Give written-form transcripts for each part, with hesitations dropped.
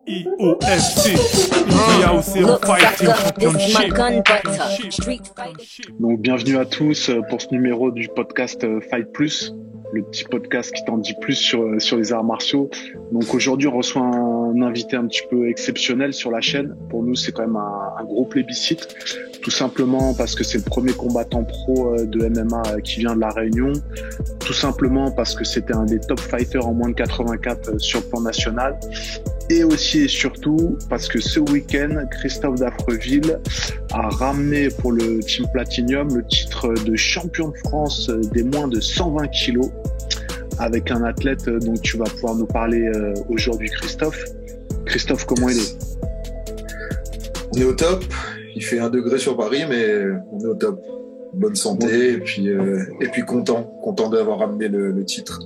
EOFC, EOFC Fighting Championship. Donc bienvenue à tous pour ce numéro du podcast Fight Plus, le petit podcast qui t'en dit plus sur les arts martiaux. Donc aujourd'hui on reçoit un invité un petit peu exceptionnel sur la chaîne. Pour nous c'est quand même un gros plébiscite, tout simplement parce que c'est le premier combattant pro de MMA qui vient de la Réunion, tout simplement parce que c'était un des top fighters en moins de 84 sur le plan national. Et aussi et surtout parce que ce week-end, Christophe Dafreville a ramené pour le Team Platinium le titre de champion de France des moins de 120 kilos avec un athlète dont tu vas pouvoir nous parler aujourd'hui, Christophe. Christophe, comment il est? On est au top. Il fait 1 degré sur Paris, mais on est au top. Bonne santé et puis content d'avoir ramené le titre.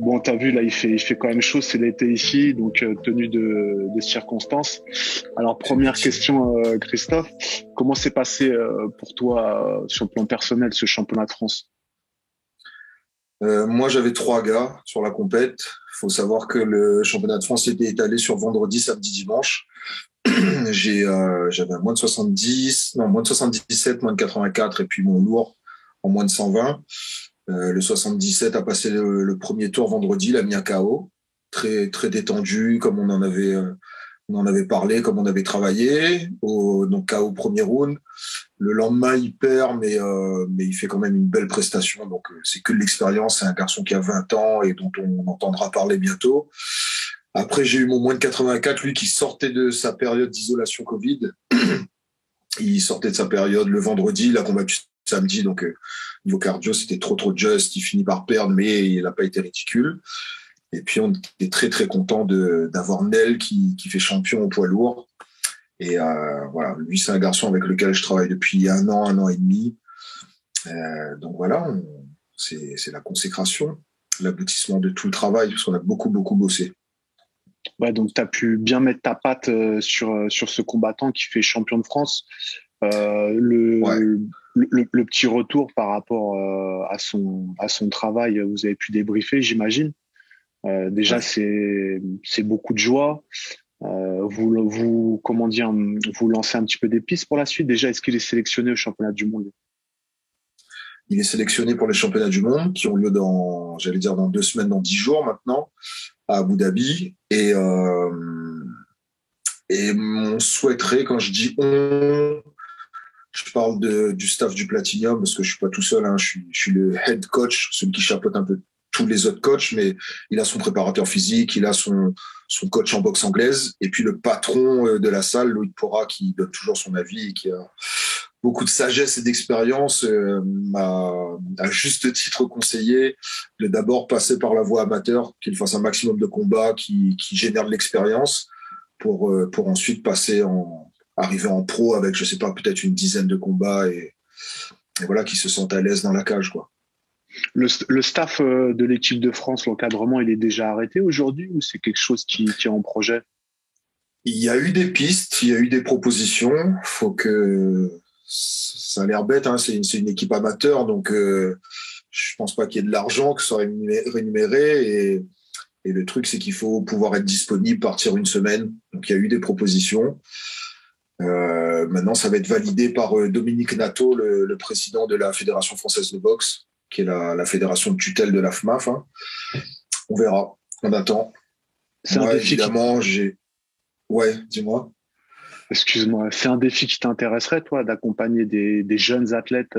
Bon, t'as vu, là, il fait quand même chaud, c'est l'été ici, donc tenu de circonstances. Alors, première question, Christophe, comment s'est passé pour toi sur le plan personnel ce championnat de France? Moi, j'avais 3 gars sur la compète. Il faut savoir que le championnat de France était étalé sur vendredi, samedi, dimanche. J'avais un moins de 70, non, moins de 77, moins de 84, et puis mon lourd en moins de 120. Le 77 a passé le premier tour vendredi, l'a mis à KO, très très détendu, comme on en avait parlé, comme on avait travaillé. Donc KO premier round. Le lendemain il perd, mais il fait quand même une belle prestation. Donc c'est que de l'expérience. C'est un garçon qui a 20 ans et dont on entendra parler bientôt. Après j'ai eu mon moins de 84, lui qui sortait de sa période d'isolation Covid. Il sortait de sa période le vendredi, il a combattu samedi, donc niveau cardio, c'était trop juste. Il finit par perdre, mais il n'a pas été ridicule. Et puis, on était très, très content d'avoir Nel qui fait champion au poids lourd. Et voilà, lui, c'est un garçon avec lequel je travaille depuis 1 an et demi. Donc voilà, c'est la consécration, l'aboutissement de tout le travail, parce qu'on a beaucoup, beaucoup bossé. Ouais, donc tu as pu bien mettre ta patte sur ce combattant qui fait champion de France. Le petit retour par rapport à son travail, vous avez pu débriefer, j'imagine. Déjà, Ouais. c'est beaucoup de joie. Vous comment dire, vous lancez un petit peu des pistes pour la suite. Déjà, est-ce qu'il est sélectionné au championnat du monde? Il est sélectionné pour les championnats du monde qui ont lieu dans 2 semaines, dans 10 jours maintenant, à Abu Dhabi. Et on souhaiterait, quand je dis on, je parle du staff du Platinium parce que je suis pas tout seul, hein. Je suis le head coach, celui qui chapeaute un peu tous les autres coachs, mais il a son préparateur physique, il a son coach en boxe anglaise, et puis le patron de la salle, Loïc Pora, qui donne toujours son avis et qui a beaucoup de sagesse et d'expérience, m'a à juste titre conseillé de d'abord passer par la voie amateur, qu'il fasse un maximum de combats qui génèrent de l'expérience pour ensuite arriver en pro avec, je sais pas, peut-être une dizaine de combats et voilà, qui se sentent à l'aise dans la cage, quoi. Le staff de l'équipe de France, l'encadrement, il est déjà arrêté aujourd'hui ou c'est quelque chose qui est en projet? Il y a eu des pistes, il y a eu des propositions. Faut que ça a l'air bête, hein, c'est une équipe amateur, donc je pense pas qu'il y ait de l'argent que ça soit rémunéré et le truc c'est qu'il faut pouvoir être disponible, partir une semaine. Donc il y a eu des propositions. Maintenant, ça va être validé par Dominique Nato, le président de la Fédération française de boxe, qui est la fédération de tutelle de la FMAF. Hein. On verra, on attend. C'est un Moi, défi évidemment, Ouais, dis-moi. Excuse-moi, c'est un défi qui t'intéresserait, toi, d'accompagner des jeunes athlètes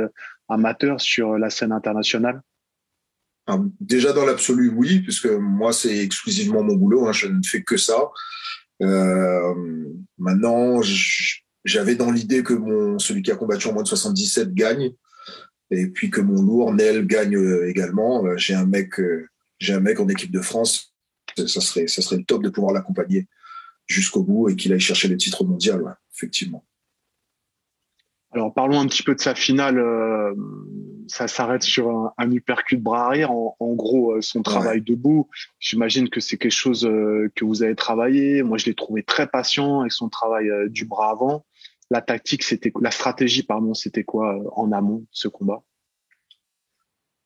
amateurs sur la scène internationale? Alors, déjà, dans l'absolu, oui, puisque moi, c'est exclusivement mon boulot. Hein, je ne fais que ça. Maintenant, j'avais dans l'idée que celui qui a combattu en moins de 77 gagne, et puis que mon lourd, Nel, gagne également. J'ai un mec en équipe de France. Ça serait le top de pouvoir l'accompagner jusqu'au bout et qu'il aille chercher le titre mondial, ouais, effectivement. Alors, parlons un petit peu de sa finale. Ça s'arrête sur un uppercut bras arrière. En gros, son Ouais. travail debout, j'imagine que c'est quelque chose que vous avez travaillé. Moi, je l'ai trouvé très patient avec son travail du bras avant. La stratégie, pardon, c'était quoi en amont de ce combat?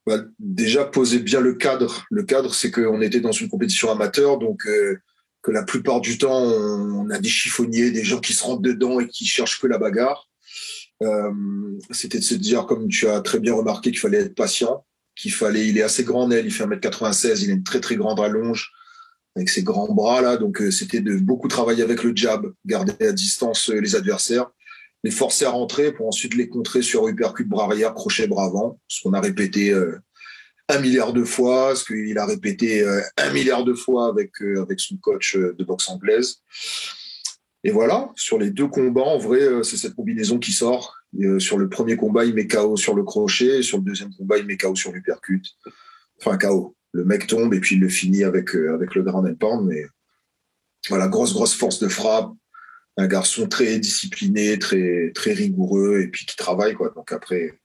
Bah, déjà, poser bien le cadre. Le cadre, c'est qu'on était dans une compétition amateur, donc que la plupart du temps, on a des chiffonniers, des gens qui se rentrent dedans et qui cherchent que la bagarre. C'était de se dire, comme tu as très bien remarqué, qu'il fallait être patient, il est assez grand, Nel, il fait 1m96, il a une très très grande rallonge avec ses grands bras là, donc c'était de beaucoup travailler avec le jab, garder à distance les adversaires, les forcer à rentrer pour ensuite les contrer sur uppercut bras arrière, crochet bras avant, ce qu'on a répété 1 milliard de fois, ce qu'il a répété 1 milliard de fois avec son coach de boxe anglaise. Et voilà, sur les 2 combats, en vrai, c'est cette combinaison qui sort. Sur le premier combat, il met KO sur le crochet, et sur le deuxième combat, il met KO sur l'uppercut. Enfin, KO. Le mec tombe et puis il le finit avec le ground and pound. Mais voilà, grosse force de frappe. Un garçon très discipliné, très, très rigoureux et puis qui travaille, quoi. Donc après,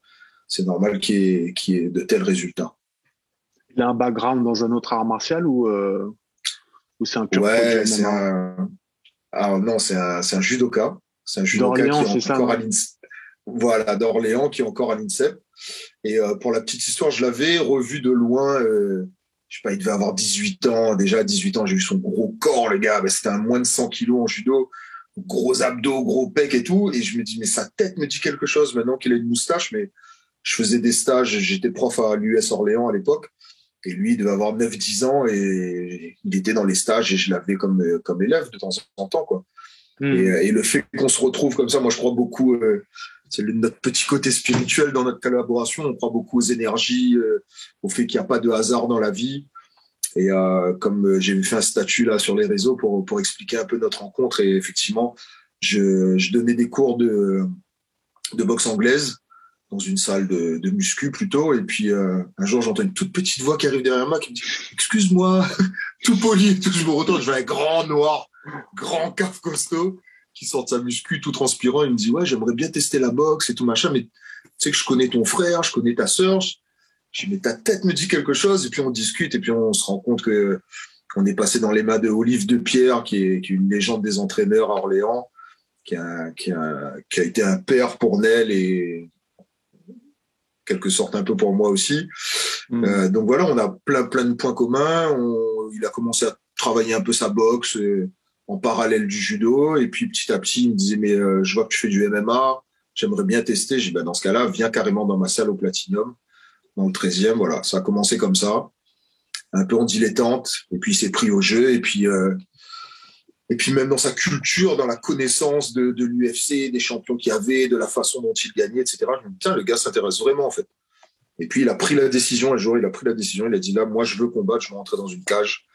c'est normal qu'il y ait de tels résultats. Il a un background dans un autre art martial ou c'est un pur Ouais, produit MMA? Ah non, c'est un judoka. C'est un judoka D'Orléans, qui est c'est ça, encore à non? l'INSEP. Voilà, d'Orléans, qui est encore à l'INSEP. Et pour la petite histoire, je l'avais revu de loin. Je sais pas, il devait avoir 18 ans. Déjà, à 18 ans, j'ai vu son gros corps, le gars. Ben, c'était un moins de 100 kilos en judo. Gros abdos, gros pecs et tout. Et je me dis, mais sa tête me dit quelque chose maintenant qu'il a une moustache. Mais je faisais des stages. J'étais prof à l'US Orléans à l'époque. Et lui, il devait avoir 9-10 ans et il était dans les stages et je l'avais comme élève de temps en temps, quoi. Et le fait qu'on se retrouve comme ça, moi, je crois beaucoup, c'est notre petit côté spirituel dans notre collaboration. On croit beaucoup aux énergies, au fait qu'il n'y a pas de hasard dans la vie. Et comme j'ai fait un statut là sur les réseaux pour expliquer un peu notre rencontre, et effectivement, je donnais des cours de boxe anglaise dans une salle de muscu plutôt. Et puis un jour, j'entends une toute petite voix qui arrive derrière moi qui me dit «Excuse-moi», tout poli, tout. Je me retourne, je vois un grand noir, grand caf costaud qui sort de sa muscu tout transpirant. Il me dit «Ouais, j'aimerais bien tester la boxe et tout machin, mais tu sais que je connais ton frère, je connais ta sœur». Je dis «Mais ta tête me dit quelque chose». Et puis on discute et puis on se rend compte que on est passé dans les mains de Olive de Pierre, qui est une légende des entraîneurs à Orléans, qui a été un père pour Nel et quelque sorte un peu pour moi aussi. Donc voilà, on a plein de points communs. Il a commencé à travailler un peu sa boxe en parallèle du judo. Et puis petit à petit, il me disait, mais je vois que tu fais du MMA, j'aimerais bien tester. J'ai dit, bah, dans ce cas-là, viens carrément dans ma salle au Platinum, dans le 13e. Voilà, ça a commencé comme ça, un peu en dilettante. Et puis il s'est pris au jeu. Et puis même dans sa culture, dans la connaissance de l'UFC, des champions qu'il y avait, de la façon dont il gagnait, etc. Je me dis, tiens, le gars s'intéresse vraiment, en fait. Et puis il a pris la décision, un jour, il a dit, là, moi, je veux combattre, je veux rentrer dans une cage.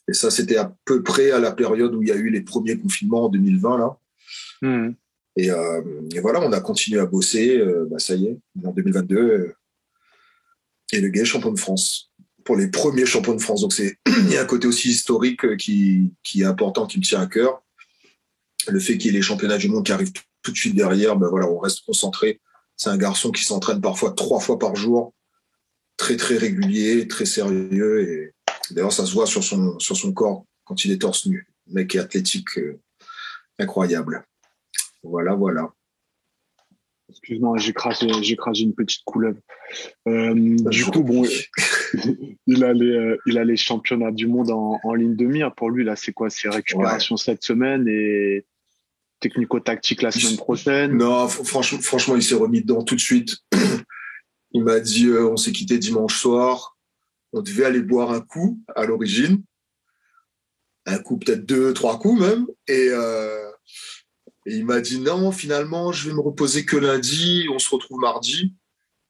Et ça, c'était à peu près à la période où il y a eu les premiers confinements en 2020, là. Et voilà, on a continué à bosser, ça y est, en 2022. Et le gars est champion de France. Pour les premiers champions de France. Donc il y a un côté aussi historique qui est important, qui me tient à cœur. Le fait qu'il y ait les championnats du monde qui arrivent tout de suite derrière, ben voilà, on reste concentré. C'est un garçon qui s'entraîne parfois 3 fois par jour, très très régulier, très sérieux. Et d'ailleurs, ça se voit sur son corps quand il est torse nu. Le mec est athlétique, incroyable. Voilà. Excuse-moi, j'ai crasé une petite couleuvre. Du coup, bon, il a les championnats du monde en ligne de mire. Pour lui, là, c'est quoi? C'est récupération cette semaine et technico-tactique la semaine prochaine? Non, franchement, il s'est remis dedans tout de suite. Il m'a dit, on s'est quitté dimanche soir. On devait aller boire un coup à l'origine. Un coup, peut-être 2-3 coups même. Et il m'a dit, non, finalement, je vais me reposer que lundi. On se retrouve mardi.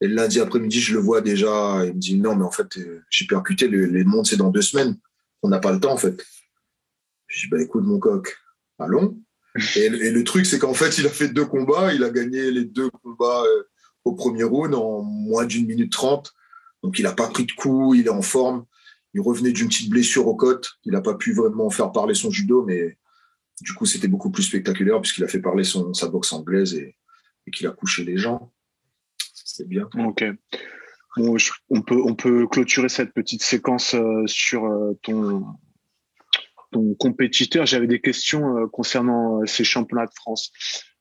Et le lundi après-midi, je le vois déjà. Il me dit, non, mais en fait, j'ai percuté. Les mondes, c'est dans 2 semaines. On n'a pas le temps, en fait. Je dis, bah, écoute, mon coq, allons. Et le truc, c'est qu'en fait, il a fait 2 combats. Il a gagné les 2 combats au premier round en moins d'1 minute 30. Donc, il n'a pas pris de coups. Il est en forme. Il revenait d'une petite blessure aux côtes. Il n'a pas pu vraiment faire parler son judo, mais du coup, c'était beaucoup plus spectaculaire puisqu'il a fait parler sa boxe anglaise et qu'il a couché les gens. C'était bien. Ok. Bon, on peut clôturer cette petite séquence sur ton compétiteur. J'avais des questions concernant ces championnats de France.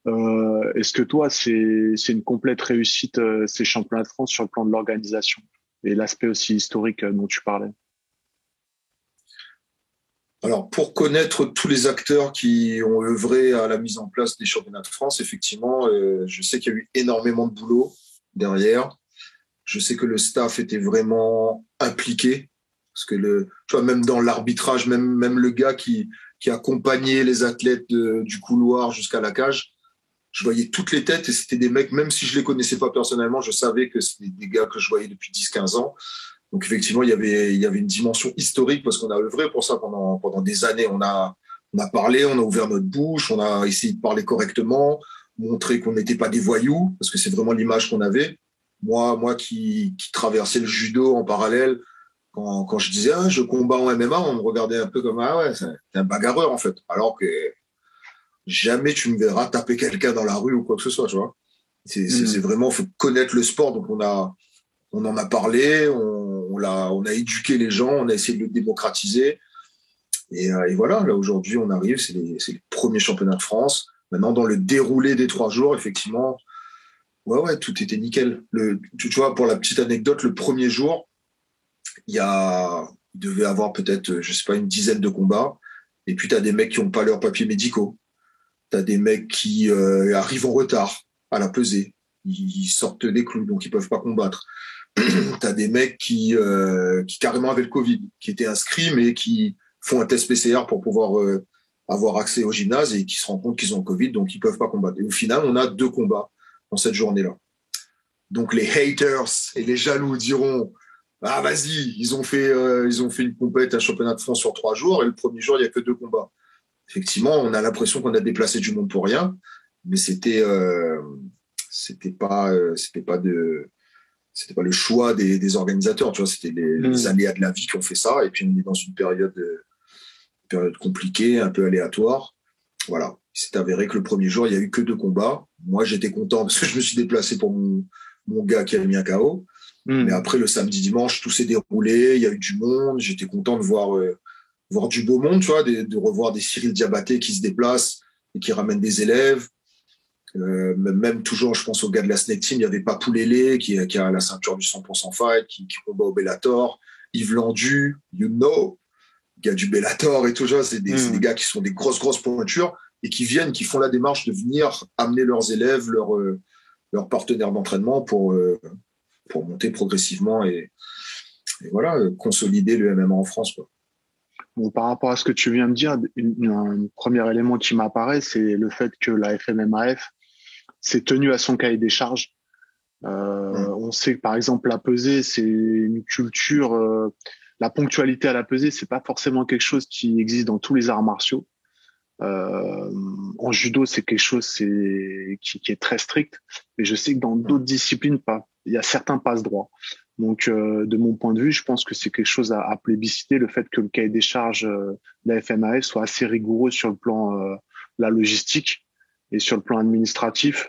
Est-ce que toi, c'est une complète réussite ces championnats de France sur le plan de l'organisation et l'aspect aussi historique dont tu parlais? Alors, pour connaître tous les acteurs qui ont œuvré à la mise en place des championnats de France, effectivement, je sais qu'il y a eu énormément de boulot derrière. Je sais que le staff était vraiment impliqué. Parce que tu vois, même dans l'arbitrage, même le gars qui accompagnait les athlètes du couloir jusqu'à la cage, je voyais toutes les têtes et c'était des mecs, même si je les connaissais pas personnellement, je savais que c'était des gars que je voyais depuis 10-15 ans. Donc effectivement, il y avait une dimension historique parce qu'on a œuvré pour ça pendant des années. On a parlé, on a ouvert notre bouche, on a essayé de parler correctement, montrer qu'on n'était pas des voyous parce que c'est vraiment l'image qu'on avait. Moi qui traversais le judo en parallèle, quand je disais je combats en MMA, on me regardait un peu comme ouais, c'est un bagarreur en fait. Alors que jamais tu me verras taper quelqu'un dans la rue ou quoi que ce soit, tu vois. C'est vraiment, faut connaître le sport. Donc on en a parlé, on a éduqué les gens, on a essayé de le démocratiser. Et voilà, là aujourd'hui on arrive, c'est les premiers championnats de France. Maintenant dans le déroulé des 3 jours, effectivement, ouais, tout était nickel. Tu vois, pour la petite anecdote, le premier jour, il devait avoir peut-être, je sais pas, une dizaine de combats. Et puis, tu as des mecs qui n'ont pas leurs papiers médicaux. Tu as des mecs qui arrivent en retard à la pesée. Ils sortent des clous, donc ils peuvent pas combattre. Tu as des mecs qui carrément avaient le Covid, qui étaient inscrits, mais qui font un test PCR pour pouvoir avoir accès au gymnase et qui se rendent compte qu'ils ont le Covid, donc ils peuvent pas combattre. Et au final, on a 2 combats dans cette journée-là. Donc les haters et les jaloux diront vas-y, ils ont fait une compète, un championnat de France sur 3 jours et le premier jour il y a que 2 combats. Effectivement, on a l'impression qu'on a déplacé du monde pour rien, mais c'était pas le choix des organisateurs, tu vois, c'était les aléas de la vie qui ont fait ça. Et puis on est dans une période compliquée, un peu aléatoire. Voilà. Il s'est avéré que le premier jour, il y a eu que 2 combats. Moi, j'étais content parce que je me suis déplacé pour mon gars qui a mis un KO. Mais après, le samedi, dimanche, tout s'est déroulé. Il y a eu du monde. J'étais content de voir du beau monde, tu vois, de revoir des Cyril Diabaté qui se déplacent et qui ramènent des élèves. Même toujours, je pense au gars de la Snake Team, il y avait Papou Lélé qui a la ceinture du 100% fight, qui combat au Bellator. Yves Landu, gars du Bellator et tout ça. C'est des gars qui sont des grosses pointures et qui font la démarche de venir amener leurs élèves, leurs partenaires d'entraînement pour monter progressivement et voilà, consolider le MMA en France, quoi. Bon, par rapport à ce que tu viens de dire, un premier élément qui m'apparaît, c'est le fait que la FMMAF s'est tenue à son cahier des charges. On sait que par exemple la pesée, c'est une culture. La ponctualité à la pesée, c'est pas forcément quelque chose qui existe dans tous les arts martiaux. En judo, c'est quelque chose qui est très strict. Mais je sais que dans d'autres disciplines, il y a certains passe-droits. Donc, de mon point de vue, je pense que c'est quelque chose à plébisciter, le fait que le cahier des charges de la FMAF soit assez rigoureux sur le plan la logistique et sur le plan administratif.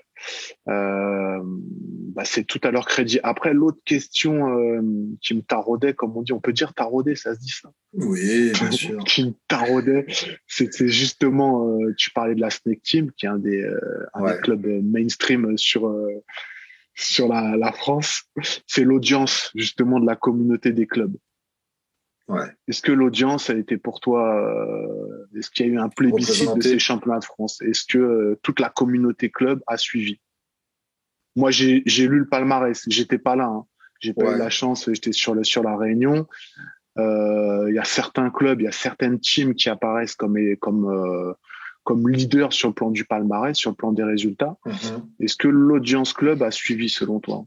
C'est tout à leur crédit. Après, l'autre question qui me taraudait, comme on dit, on peut dire tarauder, ça se dit ça? Oui, bien sûr. Qui me taraudait, c'est justement, tu parlais de la Snake Team, qui est un des clubs mainstream sur la France, c'est l'audience justement de la communauté des clubs. Ouais. Est-ce que l'audience a été pour toi, est-ce qu'il y a eu un plébiscite de ces championnats de France? Est-ce que toute la communauté club a suivi? Moi, j'ai lu le palmarès, j'étais pas là, hein. J'ai pas eu la chance, j'étais sur la Réunion. Il y a certains clubs, il y a certaines teams qui apparaissent comme leader sur le plan du palmarès, sur le plan des résultats. Est-ce que l'audience club a suivi selon toi?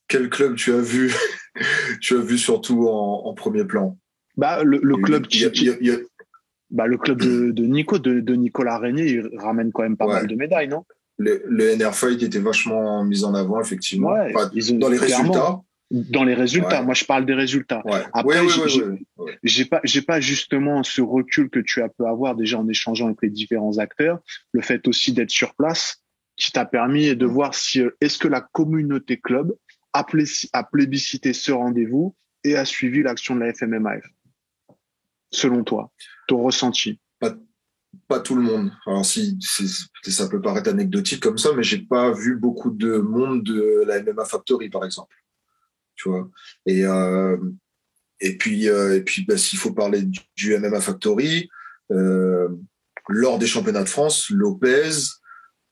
Quel club tu as vu? Tu as vu surtout en premier plan? Le club le club de Nico, de Nicolas Régnier, il ramène quand même pas mal de médailles, non? Le NR Fight était vachement mis en avant, effectivement. Ouais, dans les résultats. Dans les résultats, moi je parle des résultats. Après, j'ai pas justement ce recul que tu as pu avoir déjà en échangeant avec les différents acteurs, le fait aussi d'être sur place, qui t'a permis de voir si est-ce que la communauté club a plébiscité ce rendez-vous et a suivi l'action de la FMMAF. Selon toi, ton ressenti? Pas tout le monde. Alors ça peut paraître anecdotique comme ça, mais j'ai pas vu beaucoup de monde de la MMA Factory, par exemple. Tu vois. Et et puis s'il faut parler du MMA Factory, lors des championnats de France, Lopez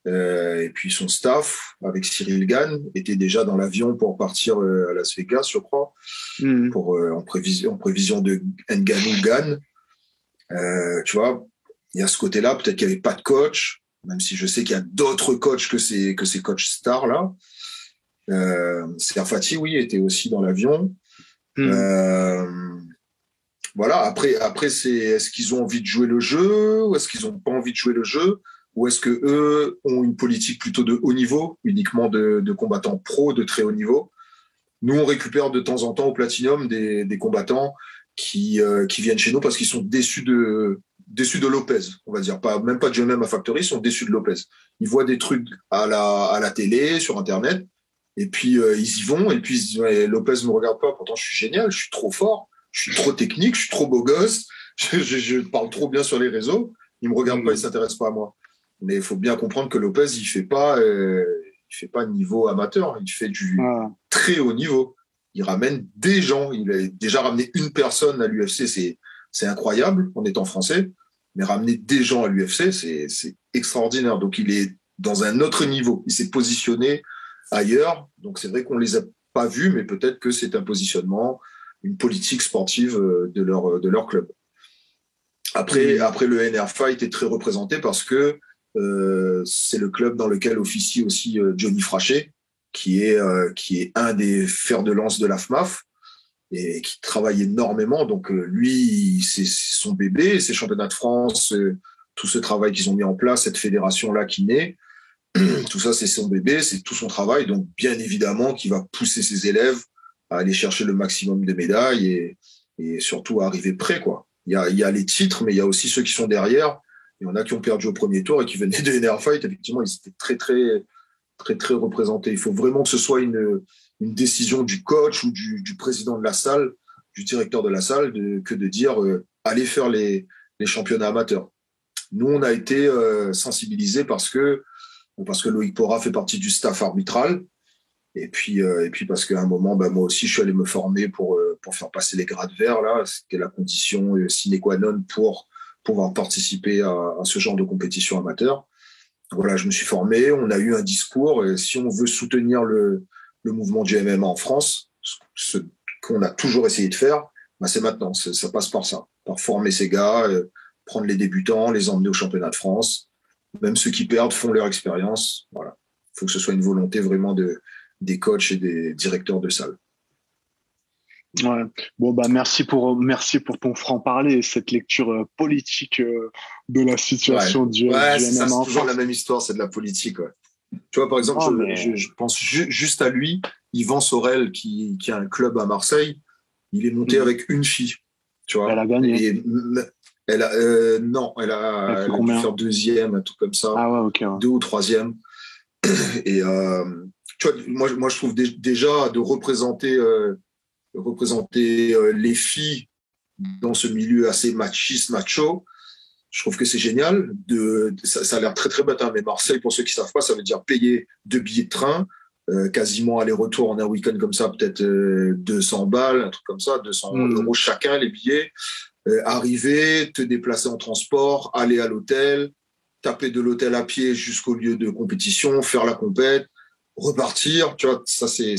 et puis son staff avec Cyril Gann étaient déjà dans l'avion pour partir à Las Vegas, je crois, en prévision de Ngannou Gann. Tu vois, il y a ce côté-là, peut-être qu'il n'y avait pas de coach, même si je sais qu'il y a d'autres coachs que ces coachs stars là. Serfati, oui, était aussi dans l'avion. Voilà. Après, est-ce qu'ils ont envie de jouer le jeu, ou est-ce qu'ils n'ont pas envie de jouer le jeu, ou est-ce que eux ont une politique plutôt de haut niveau, uniquement de combattants pro de très haut niveau. Nous, on récupère de temps en temps au Platinum des combattants qui viennent chez nous parce qu'ils sont déçus de Lopez, on va dire, même pas de MMA Factory, ils sont déçus de Lopez. Ils voient des trucs à la télé, sur Internet, et puis ils y vont, et puis ils se disent, ouais, Lopez me regarde pas, pourtant je suis génial, je suis trop fort, je suis trop technique, je suis trop beau gosse, je parle trop bien sur les réseaux, il me regarde pas, il s'intéresse pas à moi. Mais il faut bien comprendre que Lopez, il fait pas niveau amateur, il fait du très haut niveau. Il ramène des gens, il a déjà ramené une personne à l'UFC, c'est incroyable en étant français, mais ramener des gens à l'UFC, c'est extraordinaire. Donc il est dans un autre niveau, il s'est positionné ailleurs. Donc c'est vrai qu'on les a pas vus, mais peut-être que c'est un positionnement, une politique sportive de leur club. Après le NR Fight est très représenté parce que c'est le club dans lequel officie aussi Johnny Frachet, qui est un des fers de lance de la FMAF et qui travaille énormément. Donc lui, c'est son bébé, ses championnats de France, tout ce travail qu'ils ont mis en place, cette fédération-là qui naît, tout ça, c'est son bébé, c'est tout son travail. Donc, bien évidemment, qu'il va pousser ses élèves à aller chercher le maximum de médailles et surtout à arriver près, quoi. Il y a les titres, mais il y a aussi ceux qui sont derrière. Il y en a qui ont perdu au premier tour et qui venaient de NR Fight. Effectivement, ils étaient très, très, très, très représentés. Il faut vraiment que ce soit une décision du coach ou du président de la salle, du directeur de la salle, que de dire allez faire les championnats amateurs. Nous, on a été sensibilisés parce que Loïc Pora fait partie du staff arbitral. Et puis parce qu'à un moment, moi aussi, je suis allé me former pour faire passer les grades verts, là. C'était la condition sine qua non pour pouvoir participer à ce genre de compétition amateur. Voilà, je me suis formé, on a eu un discours. Et si on veut soutenir le mouvement du MMA en France, ce qu'on a toujours essayé de faire, c'est maintenant. Ça passe par ça, par former ces gars, prendre les débutants, les emmener au championnat de France. Même ceux qui perdent font leur expérience. Voilà. Il faut que ce soit une volonté vraiment des coachs et des directeurs de salle. Ouais. Bon, merci pour ton franc-parler et cette lecture politique de la situation du MMA. C'est toujours la même histoire, c'est de la politique. Ouais. Tu vois, par exemple, je pense juste à lui, Yvan Sorel, qui a un club à Marseille. Il est monté avec une fille. Tu vois. Elle a gagné. Non, elle a dû faire deuxième, un truc comme ça. Ah ouais, ok. Ouais. 2 ou 3e. Et tu vois, moi, je trouve déjà de représenter les filles dans ce milieu assez machiste, macho. Je trouve que c'est génial. Ça a l'air très, très bête. Mais Marseille, pour ceux qui savent pas, ça veut dire payer 2 billets de train, quasiment aller-retour en un week-end comme ça, peut-être 200 balles, un truc comme ça, 200 euros chacun, les billets. Arriver, te déplacer en transport, aller à l'hôtel, taper de l'hôtel à pied jusqu'au lieu de compétition, faire la compète, repartir. Tu vois, ça, c'est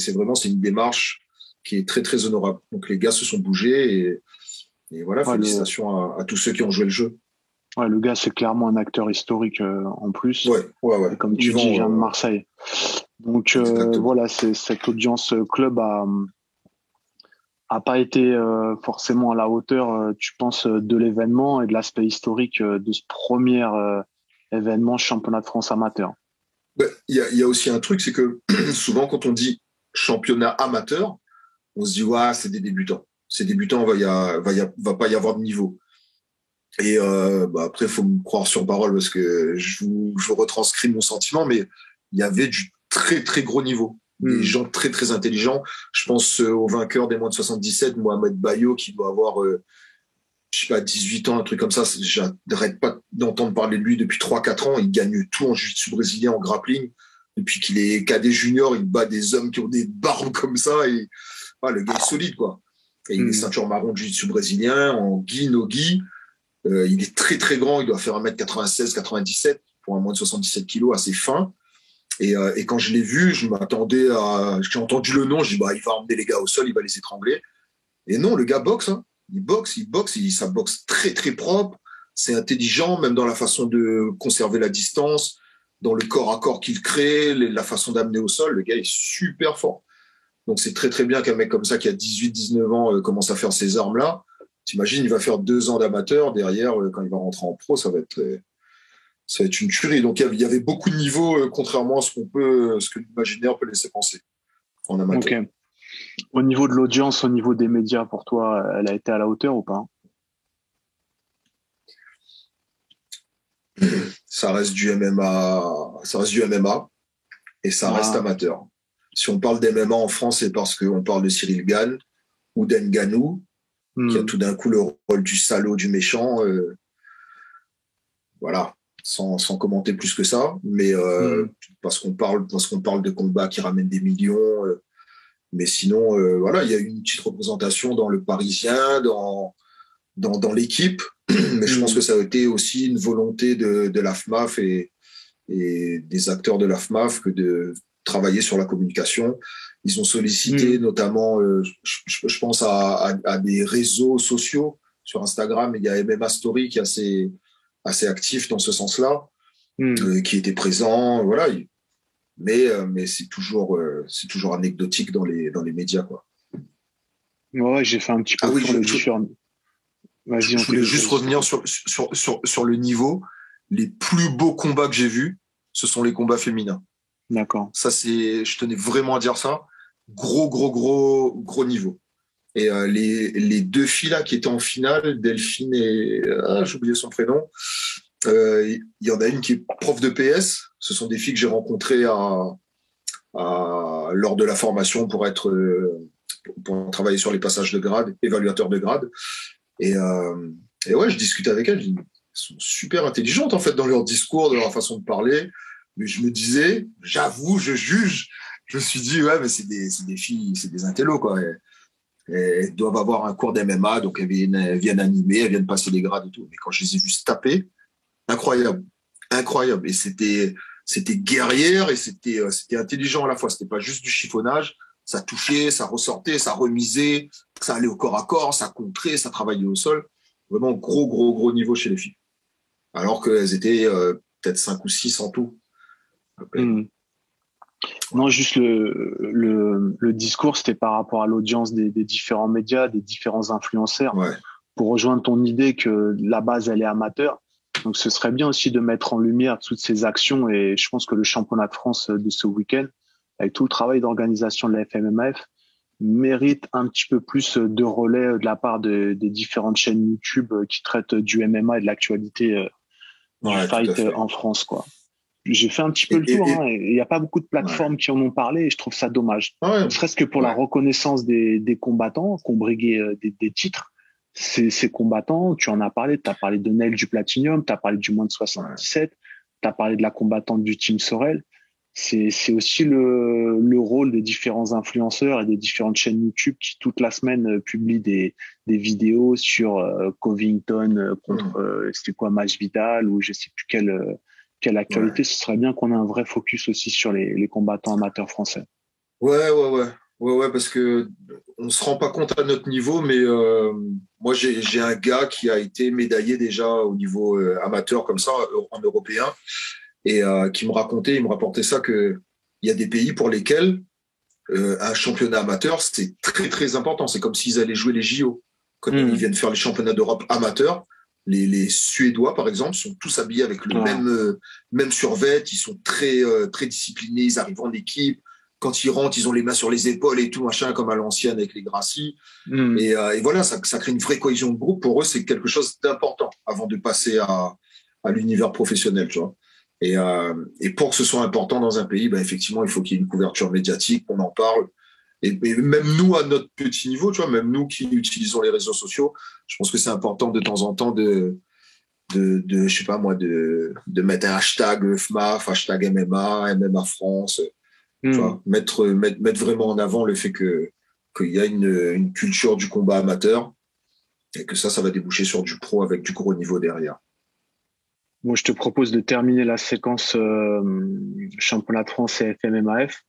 une démarche qui est très, très honorable. Donc, les gars se sont bougés et voilà, félicitations à tous ceux qui ont joué le jeu. Ouais, le gars, c'est clairement un acteur historique en plus. Ouais. Et comme tu dis, il vient de Marseille. Donc, voilà, cette audience club a pas été forcément à la hauteur, tu penses, de l'événement et de l'aspect historique de ce premier événement championnat de France amateur. Il y a aussi un truc, c'est que souvent quand on dit championnat amateur, on se dit c'est des débutants. Ces débutants, va pas y avoir de niveau. Et après, il faut me croire sur parole parce que je vous retranscris mon sentiment, mais il y avait du très très gros niveau. Des gens très très intelligents. Je pense au vainqueur des moins de 77, Mohamed Bayo, qui doit avoir, 18 ans, un truc comme ça. J'arrête pas d'entendre parler de lui depuis 3-4 ans. Il gagne tout en jiu-jitsu brésilien, en grappling. Depuis qu'il est cadet junior, il bat des hommes qui ont des barbes comme ça. Et le gars est solide, quoi. Et il est ceinture marron de jiu-jitsu brésilien, en gi, no gi. Il est très, très grand. Il doit faire 1m96, 97 pour un moins de 77 kilos, assez fin. Et quand je l'ai vu, je m'attendais à... J'ai entendu le nom, je dis, il va emmener les gars au sol, il va les étrangler. Et non, le gars boxe, hein. Il boxe, ça boxe très, très propre. C'est intelligent, même dans la façon de conserver la distance, dans le corps à corps qu'il crée, la façon d'amener au sol. Le gars est super fort. Donc, c'est très, très bien qu'un mec comme ça, qui a 18, 19 ans, commence à faire ces armes-là. T'imagines, il va faire 2 ans d'amateur. Derrière, quand il va rentrer en pro, ça va être une tuerie. Donc, il y avait beaucoup de niveaux, contrairement à ce que l'imaginaire peut laisser penser en amateur. Ok. Au niveau de l'audience, au niveau des médias, pour toi, elle a été à la hauteur ou pas? Ça reste du MMA, et ça reste amateur. Si on parle d'MMA en France, c'est parce qu'on parle de Cyril Gane ou d'Ngannou, qui a tout d'un coup le rôle du salaud, du méchant. Voilà, sans commenter plus que ça, mais parce qu'on parle de combats qui ramènent des millions. Mais sinon, voilà, il y a une petite représentation dans le Parisien, dans l'équipe. Mais je pense que ça a été aussi une volonté de l'AFMAF et des acteurs de l'AFMAF que de travailler sur la communication. Ils ont sollicité notamment, je pense à des réseaux sociaux sur Instagram. Il y a MMA Story qui est assez actif dans ce sens-là, qui était présent. Voilà. Mais c'est toujours anecdotique dans les médias, quoi. Ouais, j'ai fait un petit peu le différent. Je voulais juste revenir sur le niveau. Les plus beaux combats que j'ai vus, ce sont les combats féminins. D'accord. Ça, je tenais vraiment à dire ça. Gros niveau. Et les 2 filles là qui étaient en finale, Delphine et j'ai oublié son prénom. Il y en a une qui est prof de PS. Ce sont des filles que j'ai rencontrées lors de la formation pour travailler sur les passages de grade, évaluateur de grade. Et ouais, je discutais avec elles. Elles sont super intelligentes en fait dans leur discours, dans leur façon de parler. Mais je me disais, j'avoue, je juge. Je me suis dit, ouais, mais c'est des filles, c'est des intellos, quoi. Elles doivent avoir un cours d'MMA, donc elles viennent animer, elles viennent passer les grades et tout. Mais quand je les ai vues se taper, incroyable. Et c'était guerrière et c'était intelligent à la fois. C'était pas juste du chiffonnage. Ça touchait, ça ressortait, ça remisait, ça allait au corps à corps, ça contrait, ça travaillait au sol. Vraiment gros niveau chez les filles. Alors qu'elles étaient peut-être 5 ou 6 en tout. Non, juste le discours, c'était par rapport à l'audience des différents médias, des différents influenceurs. Ouais. Pour rejoindre ton idée que la base, elle est amateur. Donc, ce serait bien aussi de mettre en lumière toutes ces actions. Et je pense que le championnat de France de ce week-end, avec tout le travail d'organisation de la FMMAF, mérite un petit peu plus de relais de la part des différentes chaînes YouTube qui traitent du MMA et de l'actualité du fight en France, quoi. J'ai fait un petit peu le tour, hein, et il n'y a pas beaucoup de plateformes qui en ont parlé et je trouve ça dommage. Ne serait-ce que pour la reconnaissance des combattants qui ont brigué des titres. Ces combattants, tu en as parlé, tu as parlé de Neil du Platinium, tu as parlé du moins de 77, tu as parlé de la combattante du Team Sorel. C'est aussi le rôle des différents influenceurs et des différentes chaînes YouTube qui toute la semaine publient des vidéos sur Covington contre c'était quoi, Masvidal ou je sais plus quelle actualité. Ce serait bien qu'on ait un vrai focus aussi sur les combattants amateurs français. Ouais, parce que on se rend pas compte à notre niveau, mais moi j'ai un gars qui a été médaillé déjà au niveau amateur comme ça en européen et qui me rapportait ça que il y a des pays pour lesquels un championnat amateur c'est très très important. C'est comme s'ils allaient jouer les JO. Quand ils viennent faire les championnats d'Europe amateurs, les Suédois par exemple sont tous habillés avec le même survêt. Ils sont très très disciplinés. Ils arrivent en équipe. Quand ils rentrent, ils ont les mains sur les épaules et tout, machin, comme à l'ancienne avec les Gracie. Et voilà, ça crée une vraie cohésion de groupe. Pour eux, c'est quelque chose d'important avant de passer à l'univers professionnel, tu vois. Et pour que ce soit important dans un pays, ben, effectivement, il faut qu'il y ait une couverture médiatique, qu'on en parle. Et même nous, à notre petit niveau, tu vois, même nous qui utilisons les réseaux sociaux, je pense que c'est important de temps en temps de je sais pas moi, de mettre un hashtag FMAF, hashtag MMA, MMA France. Tu vois, mettre vraiment en avant le fait que qu'il y a une culture du combat amateur et que ça va déboucher sur du pro avec du gros niveau derrière. Moi, je te propose de terminer la séquence championnat de France et FMMAF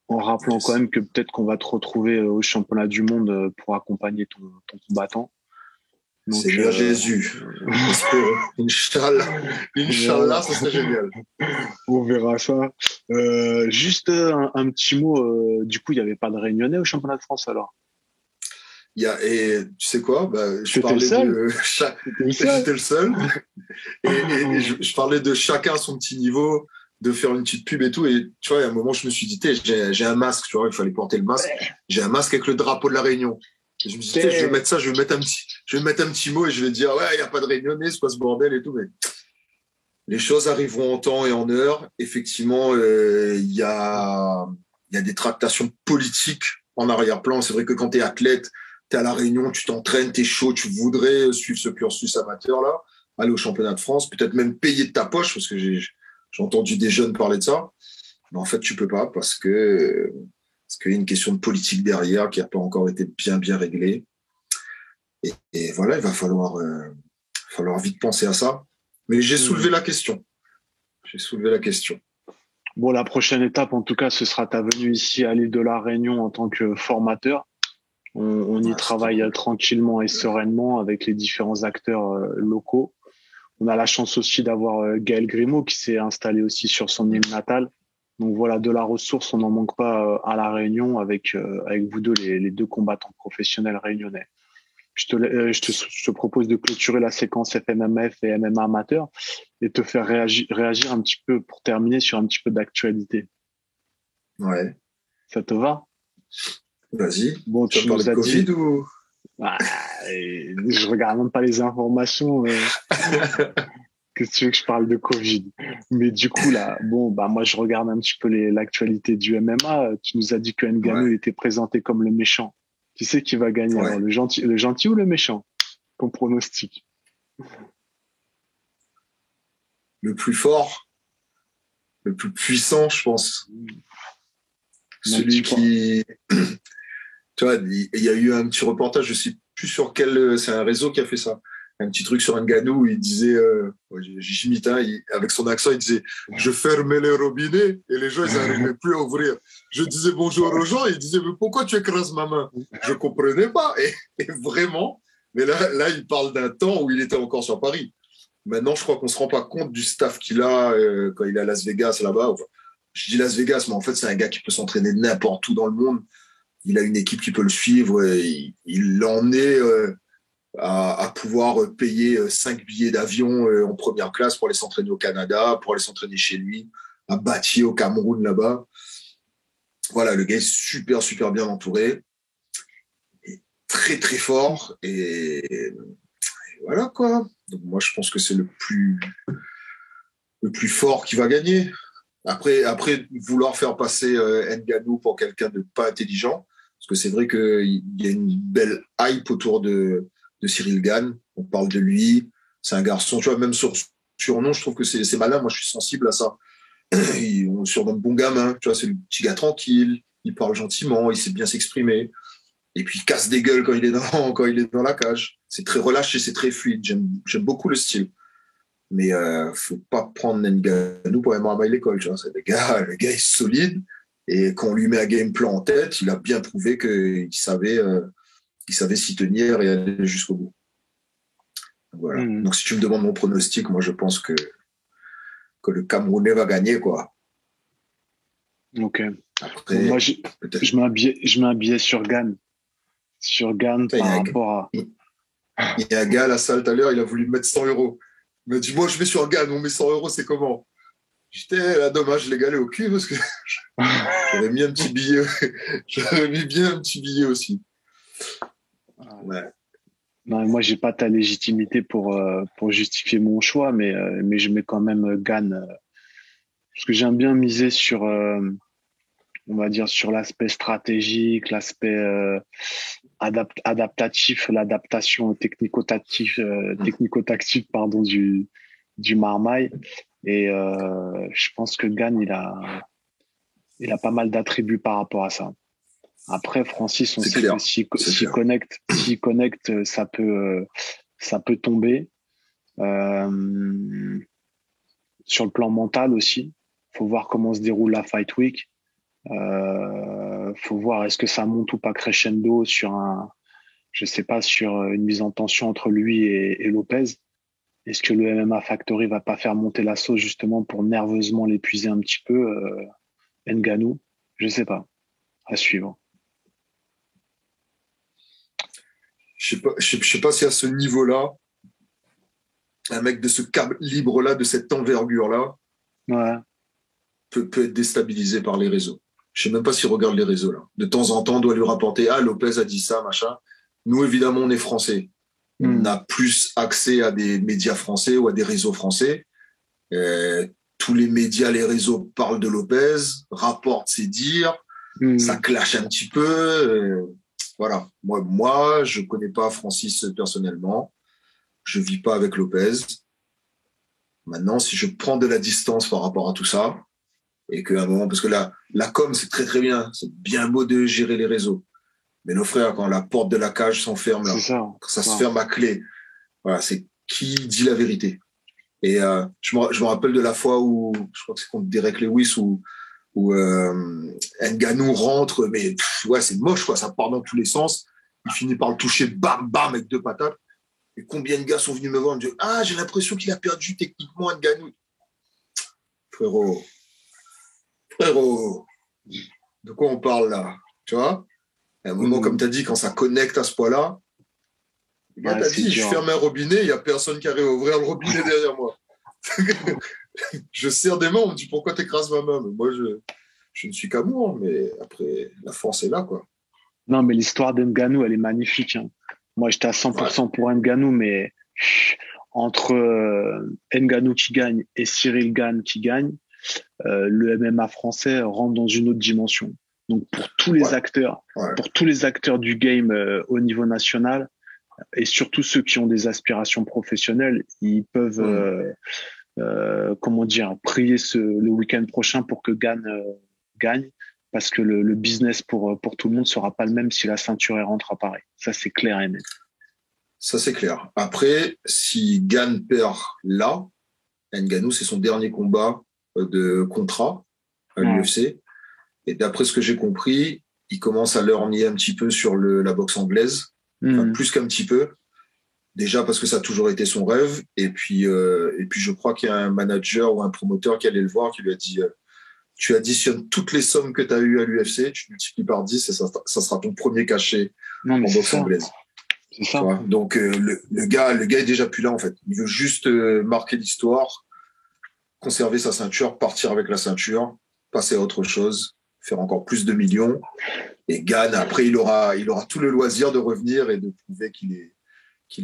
en rappelant quand même que peut-être qu'on va te retrouver au championnat du monde pour accompagner ton combattant. Donc, Seigneur Jésus, Inch'Allah, Inch'Allah, ça serait génial. On verra ça. Juste un petit mot, du coup, il n'y avait pas de Réunionnais au championnat de France alors? Et tu sais quoi, je parlais de j'étais le seul et je parlais de chacun à son petit niveau, de faire une petite pub et tout, et tu vois, il y a un moment je me suis dit, j'ai un masque, tu vois, il fallait porter le masque, j'ai un masque avec le drapeau de la Réunion. Et je me suis dit, je vais mettre ça, je vais mettre un petit mot et je vais dire, ouais, il n'y a pas de Réunionnais, c'est quoi ce bordel et tout, mais les choses arriveront en temps et en heure. Effectivement, il y a des tractations politiques en arrière-plan. C'est vrai que quand tu es athlète, tu es à la Réunion, tu t'entraînes, tu es chaud, tu voudrais suivre ce cursus amateur-là, aller au championnat de France, peut-être même payer de ta poche, parce que j'ai entendu des jeunes parler de ça. Mais en fait, tu peux pas parce qu'il y a une question de politique derrière qui n'a pas encore été bien réglée. Et voilà, il va falloir vite penser à ça. Mais j'ai soulevé la question. Bon, la prochaine étape, en tout cas, ce sera ta venue ici à l'île de la Réunion en tant que formateur. On y travaille tranquillement et sereinement avec les différents acteurs locaux. On a la chance aussi d'avoir Gaël Grimaud qui s'est installé aussi sur son île natale. Donc voilà, de la ressource, on n'en manque pas à la Réunion avec vous deux, les deux combattants professionnels réunionnais. Je te propose de clôturer la séquence FMMF et MMA amateur et te faire réagir un petit peu pour terminer sur un petit peu d'actualité. Ouais. Ça te va? Vas-y. Bon, tu nous as dit ou... je regarde même pas les informations. Que tu veux que je parle de Covid? Mais du coup là, moi je regarde un petit peu l'actualité du MMA. Tu nous as dit que Ngannou était présenté comme le méchant. Qui c'est qui va gagner alors, le gentil ou le méchant? Ton pronostic? Le plus fort, le plus puissant, je pense. Celui qui, tu vois, il y a eu un petit reportage, je sais plus sur quel, c'est un réseau qui a fait ça. Un petit truc sur Ngannou où il disait, j'imite, avec son accent, il disait, je fermais les robinets et les gens, ils n'arrivaient plus à ouvrir. Je disais bonjour aux gens et ils disaient, mais pourquoi tu écrases ma main? Je comprenais pas. Et vraiment, mais là, il parle d'un temps où il était encore sur Paris. Maintenant, je crois qu'on se rend pas compte du staff qu'il a quand il est à Las Vegas là-bas. Enfin, je dis Las Vegas, mais en fait, c'est un gars qui peut s'entraîner n'importe où dans le monde. Il a une équipe qui peut le suivre. Il en est à pouvoir payer 5 billets d'avion en première classe pour aller s'entraîner au Canada, pour aller s'entraîner chez lui, à Bati au Cameroun là-bas. Voilà, le gars est super bien entouré, et très fort et voilà quoi. Donc moi je pense que c'est le plus fort qui va gagner. Après vouloir faire passer Ngannou pour quelqu'un de pas intelligent, parce que c'est vrai qu'il y a une belle hype autour de Cyril Gane. On parle de lui, c'est un garçon, tu vois, même sur surnom, je trouve que c'est malin. Moi, je suis sensible à ça. On le surnomme bon gamin, tu vois, c'est le petit gars tranquille, il parle gentiment, il sait bien s'exprimer, et puis il casse des gueules quand il est dans la cage. C'est très relâché, c'est très fluide. J'aime beaucoup le style. Mais faut pas prendre Ngannou pour un à l'école, tu vois. Le gars est solide, et quand on lui met un game plan en tête, il a bien prouvé qu'il savait s'y tenir et aller jusqu'au bout. Voilà. Donc si tu me demandes mon pronostic, moi je pense que le Camerounais va gagner, quoi. Ok. Après, moi je mets un billet sur Gane. Sur Gane par rapport à... Il y a un gars à la salle tout à l'heure, il a voulu mettre 100 €. Il m'a dit, moi je vais sur Gane, on met 100 €, c'est comment? J'étais là, dommage, je l'ai galé au cul parce que j'avais mis un petit billet. J'avais mis bien un petit billet aussi. Ouais. Non, moi, j'ai pas ta légitimité pour justifier mon choix, mais je mets quand même Gane parce que j'aime bien miser sur, on va dire, sur l'aspect stratégique, l'aspect adaptatif, l'adaptation technico-tactique, pardon, du Marmaille. Et je pense que Gane, il a pas mal d'attributs par rapport à ça. Après, Francis, on C'est sait clair. que C'est clair. s'il connecte, ça peut tomber. Euh, sur le plan mental aussi, faut voir comment se déroule la Fight Week. Faut voir est-ce que ça monte ou pas crescendo sur je sais pas, sur une mise en tension entre lui et Lopez. Est-ce que le MMA Factory va pas faire monter la sauce justement pour nerveusement l'épuiser un petit peu, Ngannou? Je sais pas. À suivre. Je sais pas si à ce niveau-là, un mec de ce calibre-là, de cette envergure-là, Ouais. peut être déstabilisé par les réseaux. Je sais même pas s'il regarde les réseaux, là. De temps en temps, on doit lui rapporter, ah, Lopez a dit ça, machin. Nous, évidemment, on est français. On a plus accès à des médias français ou à des réseaux français. Tous les médias, les réseaux parlent de Lopez, rapportent ses dires, ça clash un petit peu. Voilà. Moi, je connais pas Francis personnellement. Je vis pas avec Lopez. Maintenant, si je prends de la distance par rapport à tout ça, et qu'à un moment, parce que la com, c'est très très bien, c'est bien beau de gérer les réseaux. Mais nos frères, quand la porte de la cage s'enferme là, C'est ça. quand ça se ferme à clé, voilà, c'est qui dit la vérité. Et je me rappelle de la fois où, je crois que c'est contre Derek Lewis, où Ngannou rentre, mais ouais, c'est moche, quoi, ça part dans tous les sens. Il finit par le toucher, bam, bam, avec 2 patates. Et combien de gars sont venus me voir et me dire, ah, j'ai l'impression qu'il a perdu techniquement Ngannou. Frérot, de quoi on parle là? Tu vois? À un moment, comme tu as dit, quand ça connecte à ce point-là, le gars t'a dit, je ferme un robinet, il n'y a personne qui arrive à ouvrir le robinet derrière moi. Je serre des mains, on me dit, pourquoi t'écrases ma main? Mais moi, je ne suis qu'amour, mais après, la force est là, quoi. Non, mais l'histoire d'Ngannou, elle est magnifique. Hein. Moi, j'étais à 100% pour Ngannou, mais entre Ngannou qui gagne et Cyril Gane qui gagne, le MMA français rentre dans une autre dimension. Donc pour tous les acteurs du game au niveau national et surtout ceux qui ont des aspirations professionnelles, ils peuvent comment dire, prier le week-end prochain pour que Gane gagne, parce que le business pour tout le monde sera pas le même si la ceinture rentre à Paris. Ça c'est clair et net. Ça c'est clair. Après, si Gane perd là, Ngannou c'est son dernier combat de contrat à l'UFC. Et d'après ce que j'ai compris, il commence à lorgner un petit peu sur la boxe anglaise, enfin, plus qu'un petit peu. Déjà parce que ça a toujours été son rêve. Et puis je crois qu'il y a un manager ou un promoteur qui allait le voir, qui lui a dit tu additionnes toutes les sommes que tu as eues à l'UFC, tu multiplies par 10 et ça sera ton premier cachet en boxe anglaise. C'est ça. Donc le gars est déjà plus là en fait. Il veut juste marquer l'histoire, conserver sa ceinture, partir avec la ceinture, passer à autre chose, faire encore plus de millions. Et Gane, après, il aura tout le loisir de revenir et de prouver qu'il est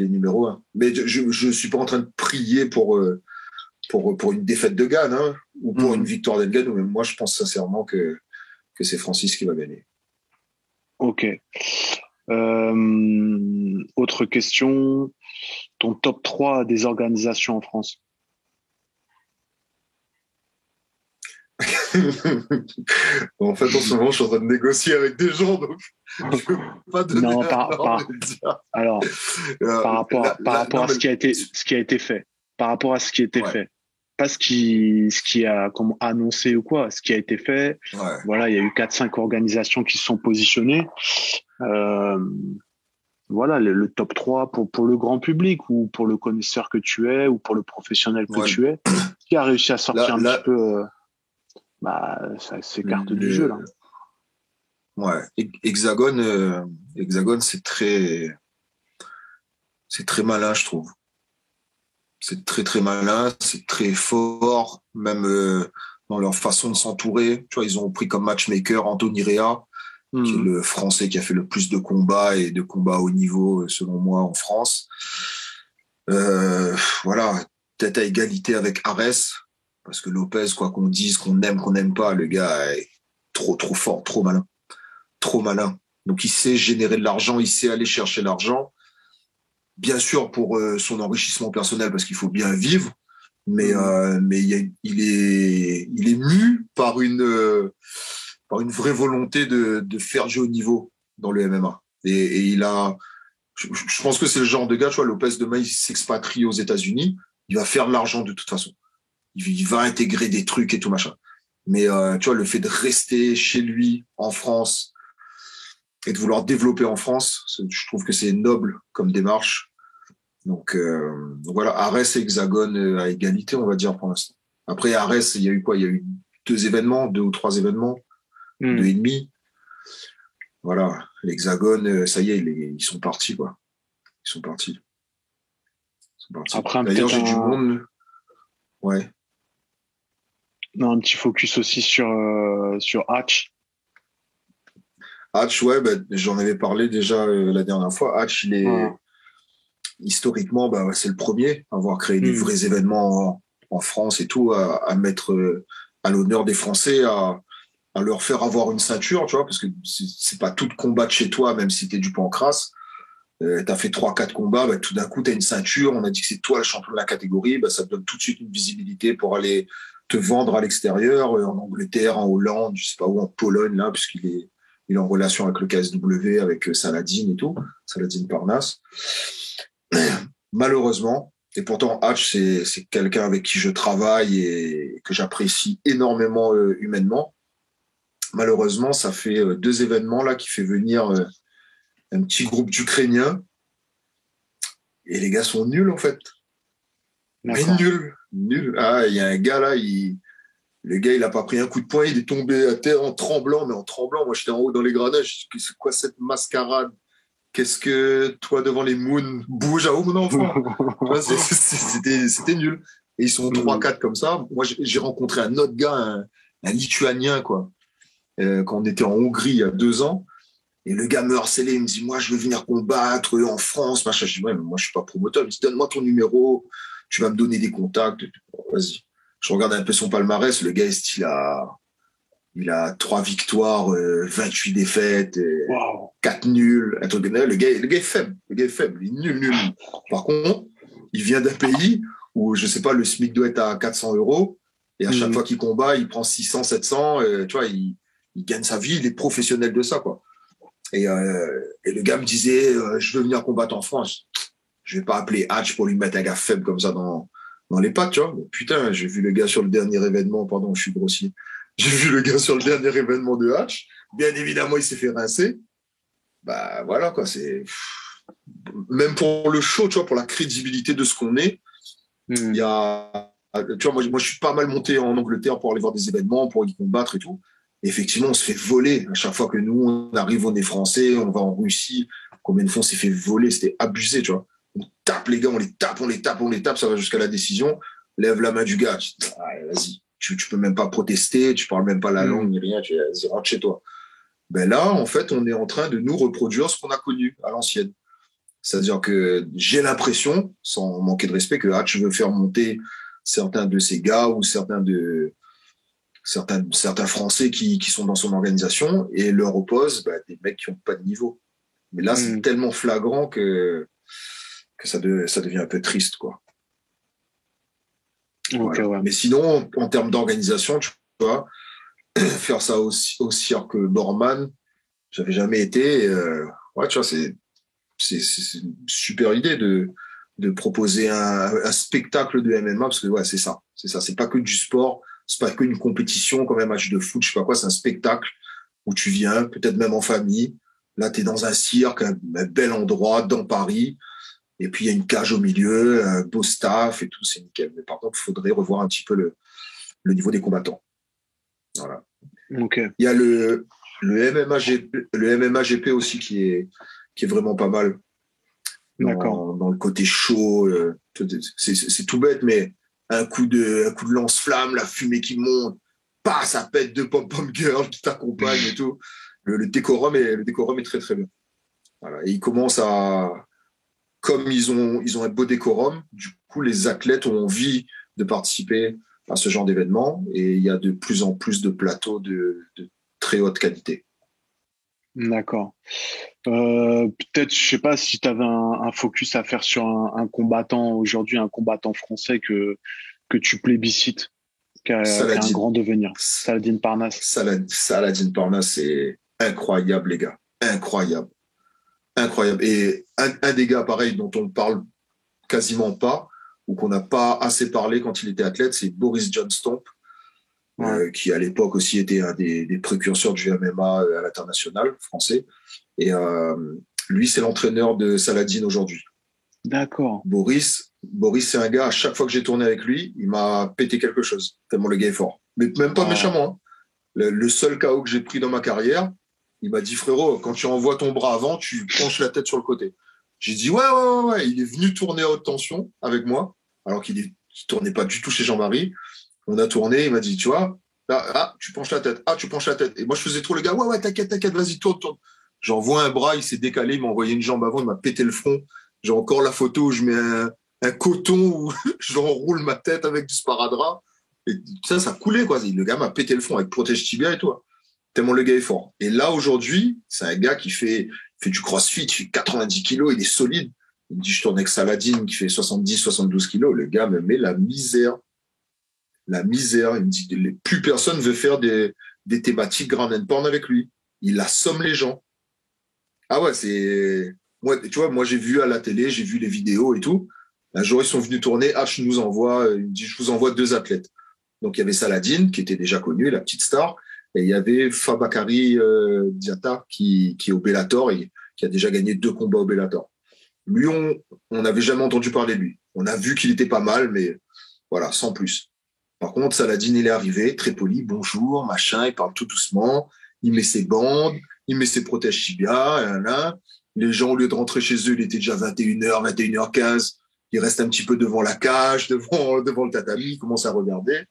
numéro 1. Mais je suis pas en train de prier pour une défaite de Gane, hein, ou pour une victoire d'Ngannou. Mais moi, je pense sincèrement que c'est Francis qui va gagner. Ok. Autre question. Ton top 3 des organisations en France? En fait, en ce moment, je suis en train de négocier avec des gens, donc je peux pas donner alors, par rapport à ce qui a été fait, par rapport à ce qui a été fait, pas ce qui a comme annoncé ou quoi, ce qui a été fait. Voilà, il y a eu 4-5 organisations qui se sont positionnées. Voilà, le top 3 pour le grand public ou pour le connaisseur que tu es ou pour le professionnel que tu es, qui a réussi à sortir un petit peu ça s'écarte du jeu là. Ouais, Hexagone, c'est très malin, je trouve. C'est très très malin, c'est très fort, même dans leur façon de s'entourer. Tu vois, ils ont pris comme matchmaker Anthony Rea, qui est le Français qui a fait le plus de combats et de combats à haut niveau, selon moi, en France. Voilà, peut-être à égalité avec Ares, parce que Lopez, quoi qu'on dise, qu'on aime, qu'on n'aime pas, le gars est trop fort, trop malin. Donc il sait générer de l'argent, il sait aller chercher l'argent. Bien sûr pour son enrichissement personnel, parce qu'il faut bien vivre, mais il est mu par une par une vraie volonté de faire du haut niveau dans le MMA. Et il a, je pense que c'est le genre de gars, tu vois, Lopez demain, il s'expatrie aux États-Unis, il va faire de l'argent de toute façon. Il va intégrer des trucs et tout machin. Mais tu vois, le fait de rester chez lui en France et de vouloir développer en France, je trouve que c'est noble comme démarche. Donc voilà, Arès et Hexagone à égalité, on va dire pour l'instant. Après Arès, il y a eu quoi? Il y a eu 2 ou 3 événements, 2 et demi. Voilà, l'Hexagone, ça y est, ils sont partis quoi. Ils sont partis. Ils sont partis. Après, D'ailleurs, peut-être j'ai du monde. Ouais. un petit focus aussi sur Hatch. Hatch, ouais, j'en avais parlé déjà la dernière fois. Hatch, il est Voilà. historiquement, c'est le premier à avoir créé des vrais événements en France et tout, à mettre à l'honneur des Français, à leur faire avoir une ceinture, tu vois, parce que c'est pas tout de combattre chez toi, même si t'es du pancrace. T'as fait 3-4 combats, tout d'un coup t'as une ceinture, on a dit que c'est toi le champion de la catégorie, ça te donne tout de suite une visibilité pour aller te vendre à l'extérieur, en Angleterre, en Hollande, je sais pas où, en Pologne là, il est en relation avec le KSW, avec Saladin et tout, Saladin Parnasse. Malheureusement, et pourtant Hatch c'est quelqu'un avec qui je travaille et que j'apprécie énormément humainement. Malheureusement, ça fait 2 événements là qui fait venir un petit groupe d'Ukrainiens et les gars sont nuls en fait. Mais D'accord. nuls. Ah, il y a un gars là, le gars il a pas pris un coup de poing, il est tombé à terre en tremblant, mais en tremblant. Moi j'étais en haut dans les gradins, je dis c'est quoi cette mascarade? Qu'est-ce que toi devant les moons bouge à haut mon enfant? C'était nul. Et ils sont 3-4 comme ça. Moi j'ai rencontré un autre gars, un Lituanien quoi, quand on était en Hongrie il y a 2 ans. Et le gars me harcelait, il me dit, moi, je veux venir combattre en France, machin. Je dis, ouais, mais moi, je suis pas promoteur. Il me dit, donne-moi ton numéro, tu vas me donner des contacts. Vas-y. Je regarde un peu son palmarès. Le gars, il a 3 victoires, 28 défaites, Wow. 4 nuls. Un truc de le gars est faible. Le gars est faible. Il est nul. Par contre, il vient d'un pays où, je sais pas, le SMIC doit être à 400 euros. Et à chaque fois qu'il combat, il prend 600, 700. Tu vois, il gagne sa vie. Il est professionnel de ça, quoi. Et le gars me disait, je veux venir combattre en France. Je vais pas appeler Hatch pour lui mettre un gars faible comme ça dans les pattes, tu vois. Mais putain, j'ai vu le gars sur le dernier événement, pardon, je suis grossier. J'ai vu le gars sur le dernier événement de Hatch. Bien évidemment, il s'est fait rincer. Voilà, quoi, c'est, même pour le show, tu vois, pour la crédibilité de ce qu'on est, il y a, tu vois, moi, je suis pas mal monté en Angleterre pour aller voir des événements, pour y combattre et tout. Et effectivement, on se fait voler à chaque fois que nous, on arrive, on est français, on va en Russie. Combien de fois on s'est fait voler? C'était abusé, tu vois. On tape les gars, on les tape, ça va jusqu'à la décision. Lève la main du gars. Vas-y, tu peux même pas protester, tu parles même pas la langue ni rien, vas-y, rentre chez toi. Là, en fait, on est en train de nous reproduire ce qu'on a connu à l'ancienne. C'est-à-dire que j'ai l'impression, sans manquer de respect, que Hatch veut faire monter certains de ces gars ou certains Français qui sont dans son organisation et leur oppose des mecs qui n'ont pas de niveau. Mais là, c'est tellement flagrant que ça devient un peu triste, quoi. Okay, voilà. ouais. Mais sinon, en termes d'organisation, tu vois, faire ça au cirque Norman, j'avais jamais été. Ouais, tu vois, c'est une super idée de proposer un spectacle de MMA parce que ouais, c'est ça. C'est pas que du sport. C'est pas qu'une compétition comme un match de foot, je sais pas quoi, c'est un spectacle où tu viens, peut-être même en famille. Là, tu es dans un cirque, un bel endroit dans Paris. Et puis, il y a une cage au milieu, un beau staff et tout, c'est nickel. Mais par contre, il faudrait revoir un petit peu le niveau des combattants. Voilà. Okay. Il y a le MMA GP aussi qui est vraiment pas mal. Dans le côté chaud. C'est tout bête, mais un coup de lance-flamme, la fumée qui monte, ça pète 2 pom-pom girls qui t'accompagnent et tout. Le décorum est très très bien. Voilà. Et ils commencent comme ils ont un beau décorum, du coup les athlètes ont envie de participer à ce genre d'événement et il y a de plus en plus de plateaux de très haute qualité. D'accord. Peut-être, je sais pas si tu avais un focus à faire sur un combattant aujourd'hui, un combattant français que tu plébiscites, qui a un Saladin. grand devenir. Saladin Parnasse. Saladin Parnasse, c'est incroyable, les gars. Incroyable. Incroyable. Et un des gars, pareil, dont on parle quasiment pas, ou qu'on n'a pas assez parlé quand il était athlète, c'est Boris John Stomp, qui à l'époque aussi était un des précurseurs du MMA à l'international français. Et lui, c'est l'entraîneur de Saladin aujourd'hui. D'accord. Boris, c'est un gars, à chaque fois que j'ai tourné avec lui, il m'a pété quelque chose, tellement le gars est fort. Mais même pas méchamment. Hein. Le seul KO que j'ai pris dans ma carrière, il m'a dit, frérot, quand tu envoies ton bras avant, tu penches la tête sur le côté. J'ai dit, ouais. Il est venu tourner à haute tension avec moi, alors qu'il tournait pas du tout chez Jean-Marie. On a tourné, il m'a dit, tu vois, là, tu penches la tête. Ah, tu penches la tête. Et moi, je faisais trop le gars, ouais, t'inquiète, vas-y, tourne. J'envoie un bras, il s'est décalé, il m'a envoyé une jambe avant, il m'a pété le front. J'ai encore la photo où je mets un coton où j'enroule ma tête avec du sparadrap. Et ça coulait, quoi. Le gars m'a pété le front avec protège tibia et tout. Tellement le gars est fort. Et là, aujourd'hui, c'est un gars qui fait du crossfit, il fait 90 kilos, il est solide. Il me dit, je tourne avec Saladin qui fait 70, 72 kilos. Le gars me met la misère. La misère. Il me dit, plus personne veut faire des thématiques ground and pound avec lui. Il assomme les gens. Ah ouais, c'est... Moi, tu vois, moi, j'ai vu à la télé, j'ai vu les vidéos et tout. Un jour, ils sont venus tourner. H nous envoie, il me dit, je vous envoie 2 athlètes. Donc, il y avait Saladin, qui était déjà connu, la petite star. Et il y avait Fabakary Diatta, qui est au Bellator et qui a déjà gagné 2 combats au Bellator. Lui, on n'avait jamais entendu parler de lui. On a vu qu'il était pas mal, mais voilà, sans plus. Par contre, Saladin, il est arrivé, très poli, bonjour, machin, il parle tout doucement, il met ses bandes, il met ses protèges tibia, les gens, au lieu de rentrer chez eux, il était déjà 21h, 21h15, il reste un petit peu devant la cage, devant le tatami, il commence à regarder.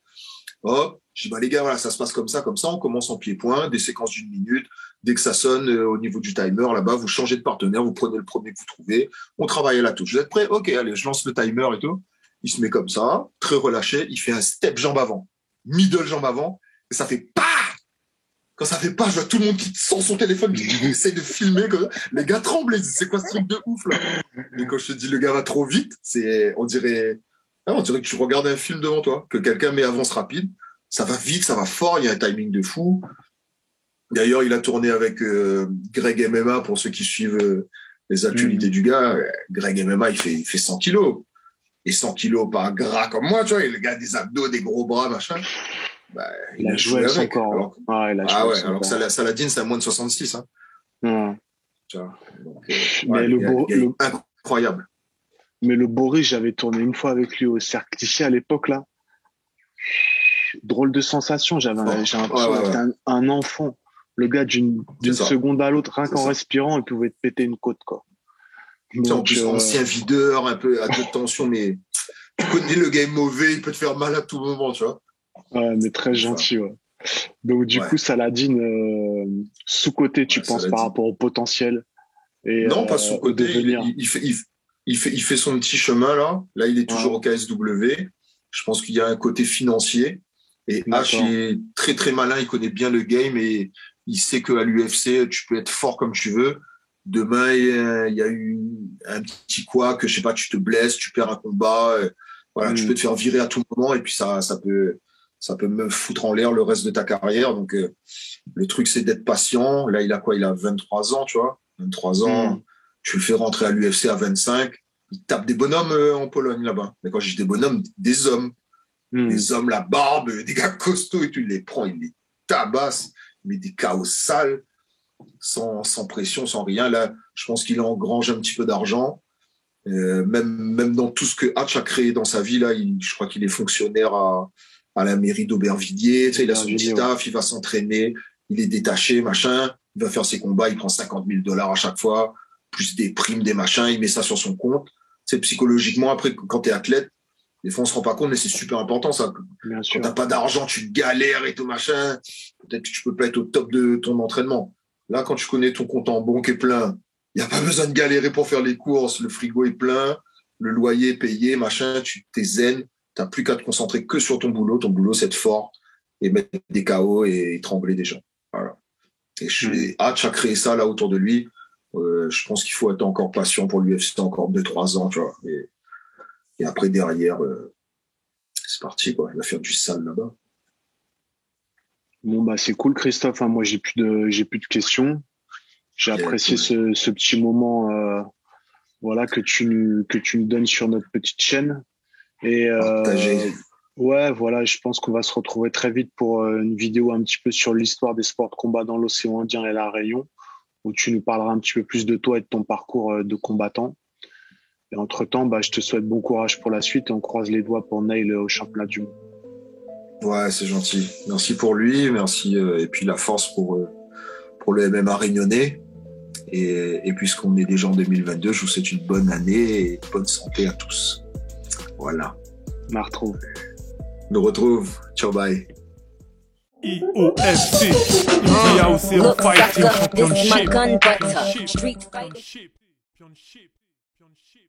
Hop, je dis, les gars, voilà, ça se passe comme ça, on commence en pied-point, des séquences d'1 minute, dès que ça sonne au niveau du timer, là-bas, vous changez de partenaire, vous prenez le premier que vous trouvez, on travaille à la touche. Vous êtes prêts? Ok, allez, je lance le timer et tout. Il se met comme ça, très relâché, il fait un step jambe avant, middle jambe avant, et ça fait PAH! Quand ça fait pas, je vois tout le monde qui sort son téléphone, qui essaye de filmer, comme ça. Les gars tremblent, c'est quoi ce truc de ouf, là? Et quand je te dis le gars va trop vite, on dirait que tu regardes un film devant toi, que quelqu'un met avance rapide, ça va vite, ça va fort, il y a un timing de fou. D'ailleurs, il a tourné avec Greg MMA, pour ceux qui suivent les actualités du gars. Greg MMA, il fait 100 kilos. Et 100 kilos pas gras comme moi, tu vois, et le gars a des abdos, des gros bras, machin. Bah, il a joué avec son corps. Alors que Saladin, c'est à moins de 66. Hein. Tu vois, donc, mais incroyable. Mais le Boris, j'avais tourné une fois avec lui au Cercle Tichy à l'époque, là. Drôle de sensation. J'ai l'impression d'être un enfant. Le gars, d'une seconde à l'autre, rien qu'en respirant, il pouvait te péter une côte, quoi. Donc, en plus, ancien videur, un peu à 2 tensions, mais tu connais le gars est mauvais, il peut te faire mal à tout moment, tu vois. Ouais, mais très gentil, ouais. Donc, du coup, Saladin, sous-côté, tu penses, Saladin, par rapport au potentiel et, non, pas sous-côté. Il fait son petit chemin, là. Là, il est toujours au KSW. Je pense qu'il y a un côté financier. Et H, il est très, très malin. Il connaît bien le game et il sait qu'à l'UFC, tu peux être fort comme tu veux. Demain, il y a eu un petit couac, je sais pas, tu te blesses, tu perds un combat. Voilà, tu peux te faire virer à tout moment et puis ça peut me foutre en l'air le reste de ta carrière. Donc, le truc, c'est d'être patient. Là, il a 23 ans, tu vois. 23 ans, tu le fais rentrer à l'UFC à 25. Il tape des bonhommes en Pologne, là-bas. Mais quand je dis des bonhommes, des hommes. Des hommes, la barbe, des gars costauds et tout. Il les prend, il les tabasse. Il met des KO sales, sans pression, sans rien. Là, je pense qu'il engrange un petit peu d'argent. Même dans tout ce que Hatch a créé dans sa vie, là, je crois qu'il est fonctionnaire à la mairie d'Aubervilliers. Tu sais, il a son petit taf, il va s'entraîner, il est détaché, machin. Il va faire ses combats, il prend 50 000 $ à chaque fois, plus des primes, des machins, il met ça sur son compte. C'est psychologiquement, après, quand t'es athlète, des fois, on se rend pas compte, mais c'est super important, ça. Bien sûr. Quand t'as pas d'argent, tu galères et tout, machin. Peut-être que tu peux pas être au top de ton entraînement. Là, quand tu connais ton compte en banque est plein, il y a pas besoin de galérer pour faire les courses. Le frigo est plein, le loyer est payé, machin. Tu t'es zen. T'as plus qu'à te concentrer que sur ton boulot. Ton boulot, c'est être fort et mettre des KO et étrangler des gens. Voilà. Et Hatch a créé ça là autour de lui. Je pense qu'il faut être encore patient pour l'UFC encore 2-3 ans, tu vois. Et après, derrière, c'est parti, quoi. Il va faire du sale là-bas. Bon, bah, c'est cool, Christophe, hein. Moi, j'ai plus de questions. J'ai Ok, apprécié cool. ce petit moment, voilà, que tu nous donnes sur notre petite chaîne. Et Partagé. ouais, voilà, je pense qu'on va se retrouver très vite pour une vidéo un petit peu sur l'histoire des sports de combat dans l'océan Indien et la Réunion, où tu nous parleras un petit peu plus de toi et de ton parcours de combattant. Et entre-temps, bah, je te souhaite bon courage pour la suite et on croise les doigts pour Neil au championnat du monde. Ouais, c'est gentil. Merci pour lui, merci et puis la force pour le MMA réunionnais. Et puisqu'on est déjà en 2022, je vous souhaite une bonne année et bonne santé à tous. Voilà. On la retrouve. On nous retrouve. Ciao, bye. EOFC, India Ocean Look, Fighting sucker, this is my Championship. gun butter. Championship. Street fighting. Championship. Championship.